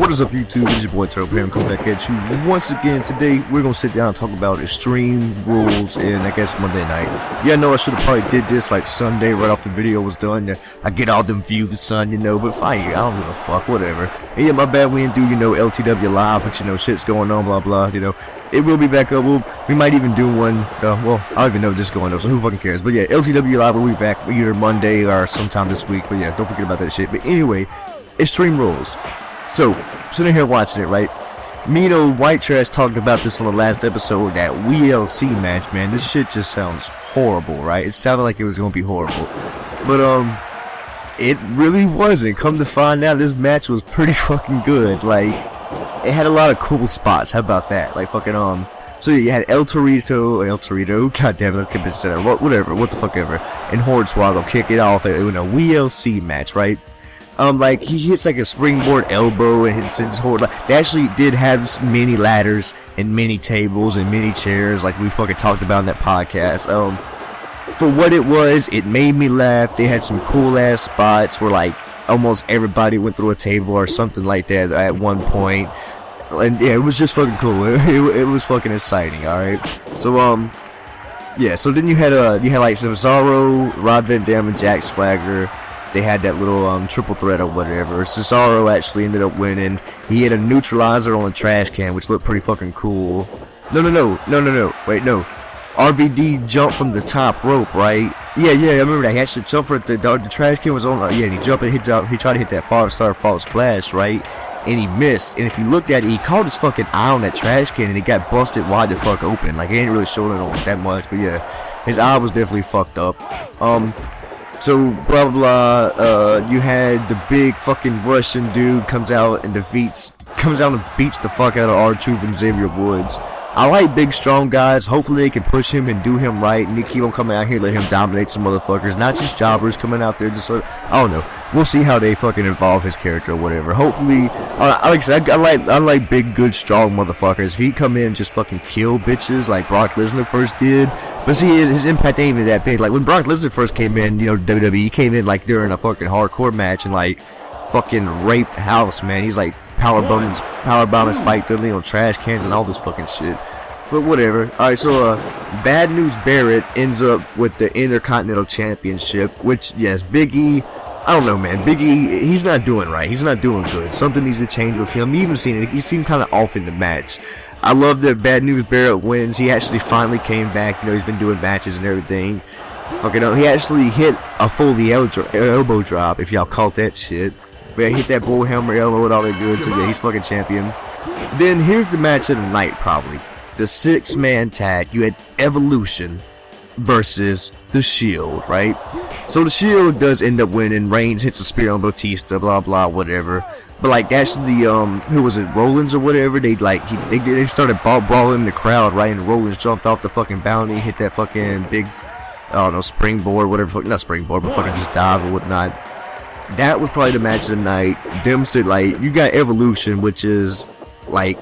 What is up, YouTube? It's your boy TerriblePain coming back at you once again. Today we're gonna sit down and talk about Extreme Rules in, I guess, Monday night. Yeah, I know I should have probably did this like Sunday right after the video was done. I get all them views, son, you know, but fine, I don't give a fuck, whatever. And yeah, my bad we didn't do, you know, LTW live, but you know, shit's going on, blah blah, you know. It will be back up. We might even do one. Well, I don't even know if this is going up, so who fucking cares? But yeah, LTW live will be back either Monday or sometime this week. But yeah, don't forget about that shit. But anyway, Extreme Rules. So, sitting here watching it, right? Me and old White Trash talked about this on the last episode, that WLC match, man. This shit just sounds horrible, right? It sounded like it was gonna be horrible. But, it really wasn't. Come to find out, this match was pretty fucking good. Like, it had a lot of cool spots. How about that? Like, fucking, so you had El Torito, god damn it, I can't say that. Whatever, what the fuck ever. And Hornswoggle kick it off in a WLC match, right? Like, he hits like a springboard elbow and hits his whole, like, they actually did have mini ladders and mini tables and mini chairs, like we fucking talked about in that podcast. For what it was, it made me laugh. They had some cool ass spots where, like, almost everybody went through a table or something like that at one point. And yeah, it was just fucking cool. It was fucking exciting, alright? So, yeah, so then you had like Cesaro, Rob Van Dam, and Jack Swagger. They had that little triple threat or whatever. Cesaro actually ended up winning. He had a neutralizer on a trash can, which looked pretty fucking cool. No. Wait, no. RVD jumped from the top rope, right? Yeah, I remember that. He actually jumped for the trash can was on. Yeah, and he jumped and he tried to hit that five-star false splash, right? And he missed. And if you looked at it, he caught his fucking eye on that trash can, and it got busted wide the fuck open. Like, it ain't really showing it on that much, but yeah, his eye was definitely fucked up. So, blah, blah, you had the big fucking Russian dude comes out and beats the fuck out of R-Truth and Xavier Woods. I like big, strong guys. Hopefully they can push him and do him right, and they keep on coming out here, let him dominate some motherfuckers, not just jobbers coming out there just sort of, I don't know. We'll see how they fucking evolve his character or whatever. Hopefully, like I said, I like big, good, strong motherfuckers. If he come in and just fucking kill bitches like Brock Lesnar first did. But see, his impact ain't even that big. Like, when Brock Lesnar first came in, you know, WWE, he came in like during a fucking hardcore match and like fucking raped House, man. He's like powerbombing Spike Dudley on trash cans and all this fucking shit. But whatever. Alright, so Bad News Barrett ends up with the Intercontinental Championship, which, yes, Big E, I don't know, man. Big E, he's not doing right. He's not doing good. Something needs to change with him. You even seen it. He seemed kind of off in the match. I love that Bad News Barrett wins. He actually finally came back. You know, he's been doing matches and everything. Fucking he actually hit a Foley elbow drop, if y'all caught that shit. But he hit that bull hammer elbow and all that good. So yeah, he's fucking champion. Then here's the match of the night, probably. The 6-man tag. You had Evolution versus The Shield, right? So The Shield does end up winning. Reigns hits a spear on Batista, blah blah, whatever. But like, that's the who was it, Rollins or whatever? They started brawling in the crowd, right? And Rollins jumped off the fucking bounty, hit that fucking big, I don't know, springboard, whatever. Not springboard, but fucking just dive or whatnot. That was probably the match of the night. Them said, like, you got Evolution, which is like,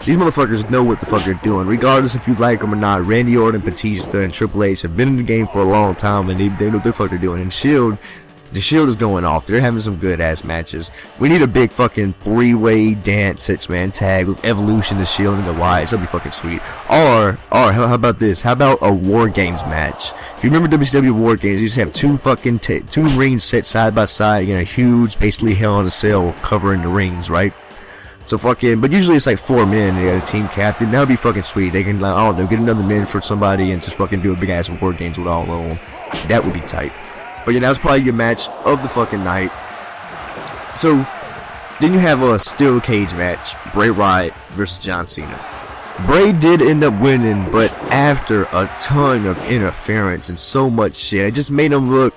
these motherfuckers know what the fuck they're doing, regardless if you like them or not. Randy Orton, Batista, and Triple H have been in the game for a long time, and they know what the fuck they're doing. And the Shield is going off. They're having some good ass matches. We need a big fucking 3-way dance 6-man tag with Evolution, the Shield, and the Wyatts. That'd be fucking sweet. Or how about this? How about a War Games match? If you remember WCW War Games, you used to have two rings set side by side in a huge, basically Hell in a Cell covering the rings, right? So fucking, but usually it's like 4 men and they got a team captain. That would be fucking sweet. They can, like, I don't know, get another man for somebody and just fucking do a big ass War Games with all of them. That would be tight. But yeah, that was probably your match of the fucking night. So then you have a steel cage match, Bray Wyatt versus John Cena. Bray did end up winning, but after a ton of interference and so much shit, it just made him look.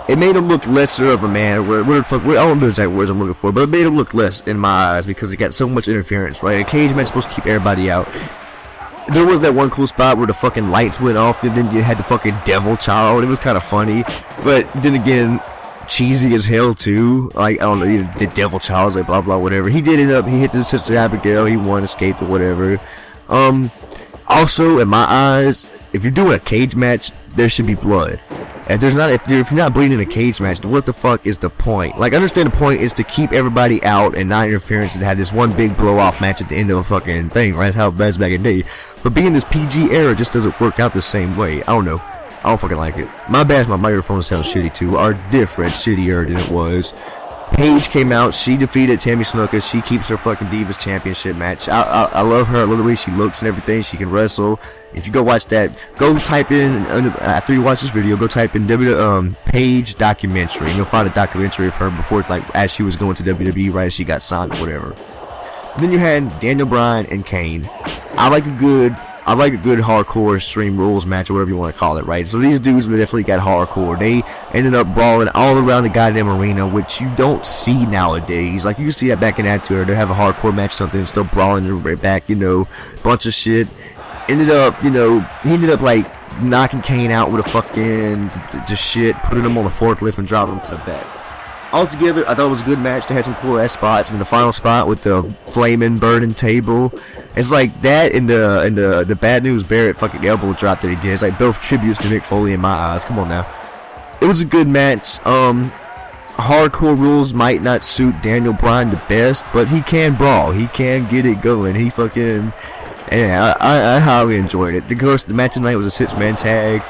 It made him look lesser of a man. I don't know the exact words I'm looking for, but it made him look less in my eyes because he got so much interference, right? A cage match is supposed to keep everybody out. There was that one cool spot where the fucking lights went off, and then you had the fucking devil child. It was kind of funny, but then again, cheesy as hell too. Like, I don't know, the devil child, like blah blah whatever. He did end up, he hit his sister Abigail. He won, escaped or whatever. Also, in my eyes, if you're doing a cage match, there should be blood. If you're not bleeding in a cage match, what the fuck is the point? Like, I understand the point is to keep everybody out and not interference and have this one big blow off match at the end of a fucking thing, right? That's how it was back in the day. But being this PG era just doesn't work out the same way. I don't know. I don't fucking like it. My bad, my microphone sounds shitty too, or different, shittier than it was. Paige came out, she defeated Tammy Snuka, she keeps her fucking Divas Championship match. I love her, I love the way she looks and everything, she can wrestle. If you go watch that, go type in, after you watch this video, go type in Paige documentary, and you'll find a documentary of her before, like, as she was going to WWE, right as she got signed or whatever. Then you had Daniel Bryan and Kane. I like a good hardcore Extreme Rules match, or whatever you want to call it, right? So these dudes definitely got hardcore. They ended up brawling all around the goddamn arena, which you don't see nowadays. Like, you see that back in Attitude Era, they have a hardcore match, something, still brawling right back, you know, bunch of shit. He ended up like knocking Kane out with a fucking just shit, putting him on the forklift and dropping him to the back. Altogether, I thought it was a good match. They had some cool ass spots. In the final spot with the flaming, burning table, it's like that in the Bad News Barrett fucking elbow drop that he did. It's like both tributes to Mick Foley in my eyes. Come on now. It was a good match. Hardcore Rules might not suit Daniel Bryan the best, but he can brawl. He can get it going. He fucking, yeah, I highly enjoyed it. Of course, the match tonight was a 6-man tag.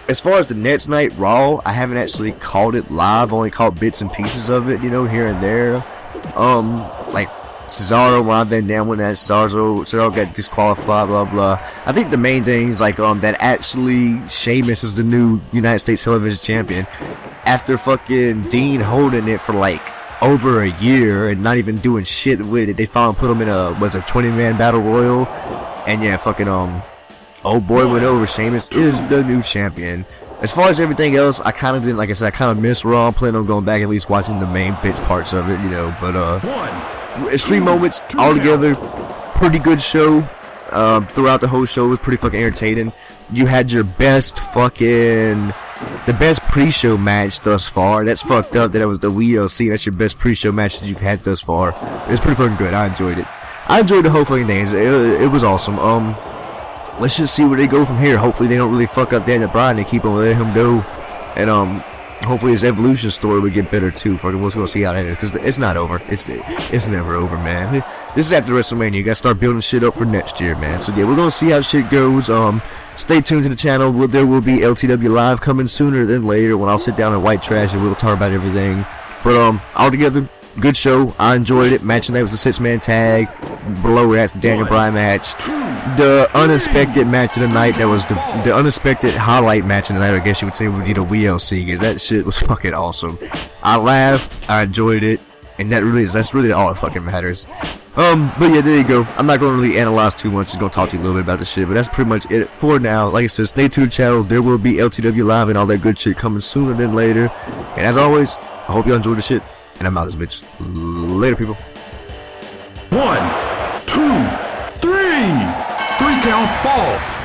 As far as the next night Raw, I haven't actually called it live, only caught bits and pieces of it, you know, here and there. Like Cesaro, Ron Van Dam won that, Cesaro got disqualified, blah blah. I think the main thing is like that actually Sheamus is the new United States Television Champion after fucking Dean holding it for like over a year and not even doing shit with it. They finally put him in a 20-man battle royal, and yeah, fucking old boy went over. Sheamus is the new champion. As far as everything else, I kind of didn't, like I said, I kind of missed Raw. I'm planning on going back at least watching the main bits parts of it, you know. But Extreme Moments altogether, pretty good show. Throughout the whole show, it was pretty fucking entertaining. You had your best the best pre-show match thus far. That's fucked up that it was the WLC. That's your best pre-show match that you've had thus far. It was pretty fucking good. I enjoyed it. I enjoyed the whole fucking thing. It was awesome. Let's just see where they go from here. Hopefully they don't really fuck up Daniel Bryan and keep on letting him go. And hopefully his evolution story will get better too. Fucking we'll go see how that is, because it's not over. It's never over, man. This is after WrestleMania. You gotta start building shit up for next year, man. So yeah, we're gonna see how shit goes. Stay tuned to the channel. There will be LTW Live coming sooner than later when I'll sit down and white trash and we'll talk about everything. But altogether, good show. I enjoyed it. Match tonight was a 6-man tag. Below that's Daniel Bryan match. The unexpected match of the night, that was the unexpected highlight match of the night, I guess you would say, would be the WLC, because that shit was fucking awesome. I laughed, I enjoyed it, and that's really all that fucking matters. But yeah, there you go. I'm not going to really analyze too much, just going to talk to you a little bit about the shit, but that's pretty much it for now. Like I said, stay tuned to the channel. There will be LTW Live and all that good shit coming sooner than later. And as always, I hope y'all enjoyed the shit, and I'm out this bitch. Later, people. 1, 2, 3. 3 count fall.